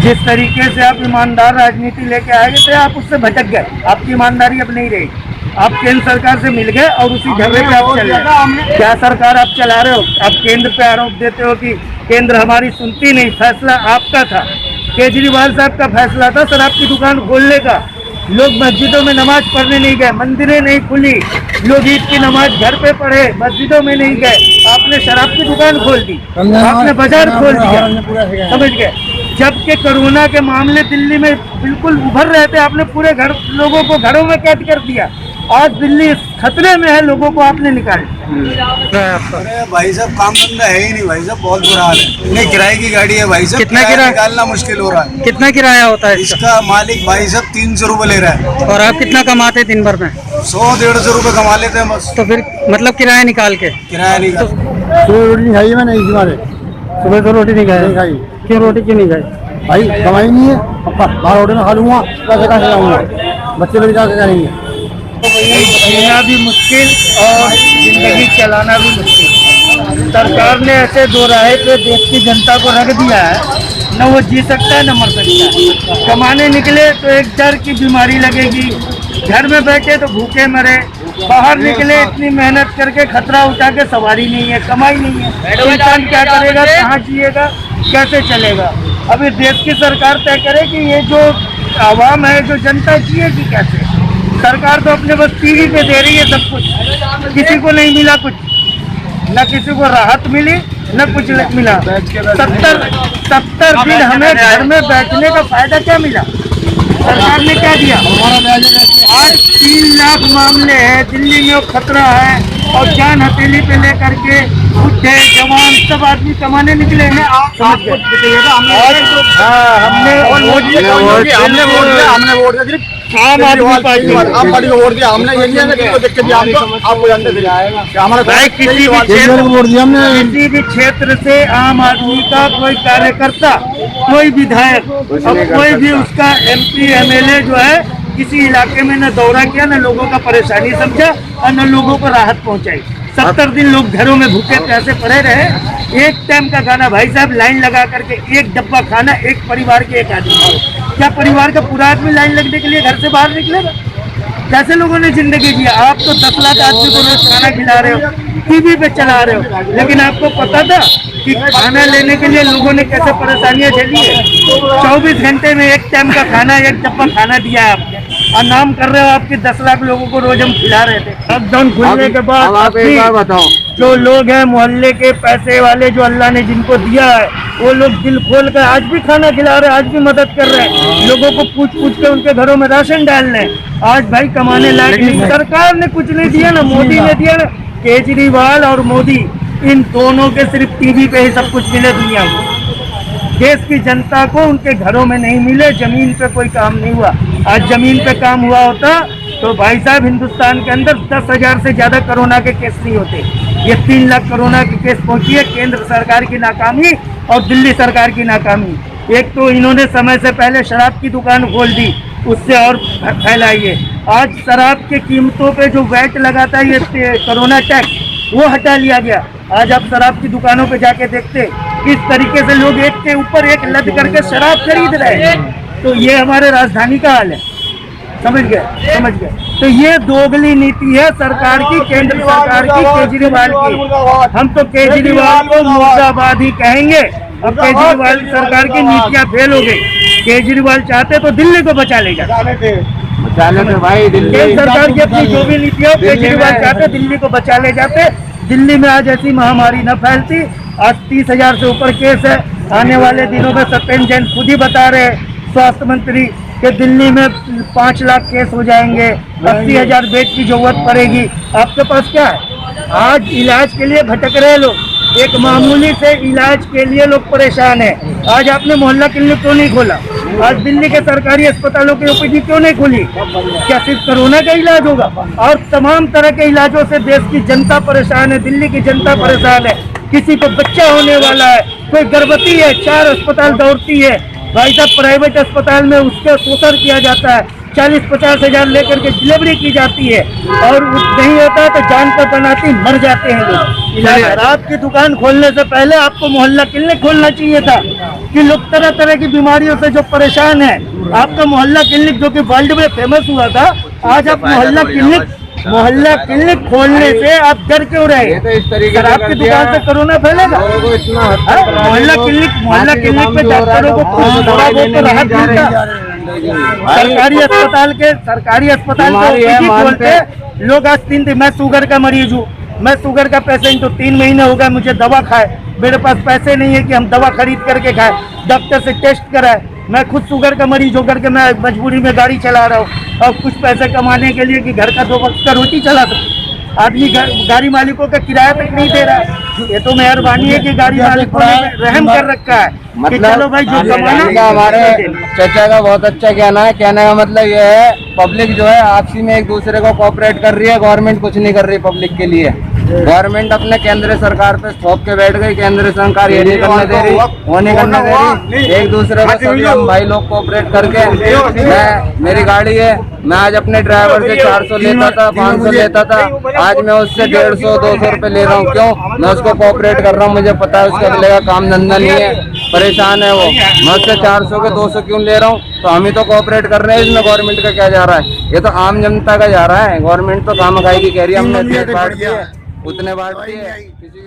जिस तरीके से आप ईमानदार राजनीति लेके आए थे, आप उससे भटक गए। आपकी ईमानदारी अब नहीं रही। आप केंद्र सरकार से मिल गए और उसी ढर्रे पे आप चल रहे। क्या सरकार आप चला रहे हो? आप केंद्र पे आरोप देते हो कि केंद्र हमारी सुनती नहीं। फैसला आपका था, केजरीवाल साहब का फैसला था शराब की दुकान खोलने का। लोग मस्जिदों में नमाज पढ़ने नहीं गए, मंदिरें नहीं खुली, लोग ईद की नमाज घर पे पढ़े, मस्जिदों में नहीं गए। आपने शराब की दुकान खोल दी, आपने बाजार खोल दिया, समझ गए। जबकि कोरोना के मामले दिल्ली में बिल्कुल उभर रहे थे, आपने पूरे लोगों को घरों में कैद कर दिया। आज दिल्ली खतरे में है, लोगों को आपने निकाल दिया। अरे भाई साहब, काम धंधा है ही नहीं भाई साहब, बहुत बुरा हाल है। नहीं, किराए की गाड़ी है भाई साहब, कितना किराया निकालना मुश्किल हो रहा है। कितना किराया होता है इसका मालिक भाई साहब 300 रुपए ले रहा है। और आप कितना कमाते हैं दिन भर में? 100-150 रुपए कमा लेते हैं बस। तो फिर मतलब किराया निकाल के? किराया निकाल। सुबह रोटी खाई मैंने हमारे, सुबह तो रोटी नहीं खाई। क्यों रोटी क्यों नहीं खाई? भाई कमाई नहीं है, बाहर रोटी में खा लूंगा, पैसे कहाँ से लाऊंगा? बच्चे मेरे क्या करेंगे? जीना भी मुश्किल और जिंदगी चलाना भी मुश्किल। सरकार ने ऐसे दो राहे पे देश की जनता को रख दिया है, न वो जी सकता है न मर सकता है। कमाने निकले तो एक डर की बीमारी लगेगी, घर में बैठे तो भूखे मरे, बाहर निकले इतनी मेहनत करके खतरा उठा के सवारी नहीं है, कमाई नहीं है, तो इंसान क्या करेगा, कहाँ जिएगा, कैसे चलेगा? अभी देश की सरकार तय करे कि ये जो आवाम है, जो जनता जिएगी कैसे। सरकार तो अपने बस टीवी पे दे रही है सब कुछ, किसी को नहीं मिला कुछ, न किसी को राहत मिली न कुछ मिला। 70 दिन हमें घर में बैठने का फायदा क्या मिला? सरकार ने क्या दिया? आज 3 लाख मामले हैं दिल्ली में, खतरा है और जान हथेली पे लेकर के बुढ़े जवान सब आदमी कमाने निकले हैं। समझ गए? हमने वोट दिया आम आदमी पार्टी को वोट दिया हमने। ये नहीं है देख के दिया आपको जानते थे हमारा भाई, किसी भी क्षेत्र से आम आदमी का कोई कार्यकर्ता, कोई विधायक और कोई भी उसका MP MLA जो है किसी इलाके में न दौरा किया, न लोगों का परेशानी समझा और न लोगों को राहत पहुंचाई। 70 दिन लोग घरों में भूखे प्यासे पड़े रहे। एक टाइम का खाना भाई साहब, लाइन लगा करके एक डब्बा खाना एक परिवार के एक आदमी को। क्या परिवार का पूरा आदमी लाइन लगने के लिए घर से बाहर निकलेगा? कैसे लोगों ने जिंदगी जी? आप तो 10 लाख आदमी को रोज खाना खिला रहे हो, टीवी पे चला रहे हो, लेकिन आपको पता था कि खाना लेने के लिए लोगों ने कैसे परेशानियां झेली है? 24 घंटे में एक टाइम का खाना, एक डब्बा खाना दिया है आपने, और नाम कर रहे हो आपके 10 लाख लोगों को रोज हम खिला रहे थे। लॉकडाउन खुलने के बाद आप एक बार बताओ, जो लोग हैं मोहल्ले के पैसे वाले, जो अल्लाह ने जिनको दिया है, वो लोग दिल खोल कर आज भी खाना खिला रहे हैं, आज भी मदद कर रहे हैं, लोगों को पूछ पूछ के उनके घरों में राशन डाल रहे हैं। आज भाई कमाने लायक नहीं, सरकार ने कुछ नहीं दिया ना, मोदी ने दिया ना। केजरीवाल और मोदी, इन दोनों के सिर्फ टीवी पे ही सब कुछ मिले दुनिया को। देश की जनता को उनके घरों में नहीं मिले, जमीन पे कोई काम नहीं हुआ। आज जमीन पे काम हुआ होता तो भाई साहब हिंदुस्तान के अंदर 10,000 से ज्यादा कोरोना के केस नहीं होते। ये 3 लाख कोरोना के केस पहुंची है। केंद्र सरकार की नाकामी और दिल्ली सरकार की नाकामी। एक तो इन्होंने समय से पहले शराब की दुकान खोल दी, उससे और फैलाई है। आज शराब के कीमतों पे जो वैट लगाता है, ये कोरोना टैक्स, वो हटा लिया गया। आज आप शराब की दुकानों पे जाके देखते किस तरीके से लोग एक के ऊपर एक लद करके शराब खरीद रहे हैं। तो ये हमारे राजधानी का हाल है, समझ गए। तो ये दोगली नीति है सरकार की, केंद्र सरकार की, केजरीवाल की। हम तो केजरीवाल को मुर्दाबाद ही कहेंगे। अब केजरीवाल सरकार की नीतियां फेल हो गई। केजरीवाल चाहते तो दिल्ली को बचा ले जाते भाई, केंद्र सरकार की अपनी जो भी नीतियां, केजरीवाल चाहते दिल्ली को बचा ले जाते। दिल्ली में आज ऐसी महामारी न फैलती। आज 30,000 से ऊपर केस है। आने वाले दिनों में सत्येंद्र जैन खुद ही बता रहे हैं, स्वास्थ्य मंत्री, कि दिल्ली में 5 लाख केस हो जाएंगे, 80,000 बेड की जरूरत पड़ेगी। आपके पास क्या है? आज इलाज के लिए भटक रहे लोग, एक मामूली से इलाज के लिए लोग परेशान हैं। आज आपने मोहल्ला क्लिनिक क्यों नहीं खोला? आज दिल्ली के सरकारी अस्पतालों की OPD क्यों नहीं खुली? क्या सिर्फ कोरोना का इलाज होगा? और तमाम तरह के इलाजों से देश की जनता परेशान है, दिल्ली की जनता परेशान है। किसी को बच्चा होने वाला है, कोई गर्भवती है, 4 अस्पताल दौड़ती है भाई साहब, प्राइवेट अस्पताल में उसका शोषण किया जाता है। 40-50 हजार लेकर के डिलीवरी की जाती है, और नहीं होता है तो जान पर बनाती मर जाते हैं लोग। इलाज आपकी दुकान खोलने से पहले आपको मोहल्ला क्लिनिक खोलना चाहिए था कि लोग तरह तरह की बीमारियों से जो परेशान है, आपका मोहल्ला क्लिनिक जो कि वर्ल्ड में फेमस हुआ था, आज आप मोहल्ला क्लिनिक खोलने से आप डर क्यों रहे? सर आपकी दुकान से कोरोना फैलेगा? मोहल्ला क्लिनिक में डॉक्टरों को थोड़ा बहुत तो राहत मिलता। सरकारी अस्पताल के बोलते लोग आज 3 दिन, मैं शुगर का मरीज हूँ, मैं शुगर का पेशेंट हूँ, 3 महीने हो गए मुझे दवा खाए, मेरे पास पैसे नहीं है कि हम दवा खरीद करके खाए, डॉक्टर से टेस्ट कराए, मैं खुद शुगर का मरीज होकर के मैं मजबूरी में गाड़ी चला रहा हूँ और कुछ पैसे कमाने के लिए कि घर का 2 वक्त का रोटी चला सकूं। आदमी गाड़ी मालिकों का किराया तक नहीं दे रहा है। ये तो मेहरबानी है कि गाड़ी मालिकों ने रहम कर रखा है कि चलो भाई जो कमाना। हमारे चाचा का बहुत अच्छा कहना है, कहने का मतलब ये है पब्लिक जो है आपसी में एक दूसरे को कोऑपरेट कर रही है, गवर्नमेंट कुछ नहीं कर रही पब्लिक के लिए। गवर्नमेंट अपने केंद्र सरकार पे थोप के बैठ गई, केंद्र सरकार ये नहीं करने दे रही, वो नहीं करने दे रही। एक दूसरे को सभी हम भाई लोग कोऑपरेट करके, मेरी गाड़ी है, मैं आज अपने ड्राइवर से 400 लेता था, 500 लेता था, आज मैं उससे 150-200 रुपए ले रहा हूँ। क्यों? मैं उसको कोऑपरेट कर रहा हूँ, मुझे पता है उसका अगले का काम धंधा नहीं है, परेशान है वो, मैं उससे 400 के 200 क्यों ले रहा हूँ? तो हम ही तो कोऑपरेट कर रहे हैं, इसमें गवर्नमेंट का क्या जा रहा है? ये तो आम जनता का जा रहा है। गवर्नमेंट तो काम खाई की कह रही है, हमने बांट दी है, उतने बांटती है किसी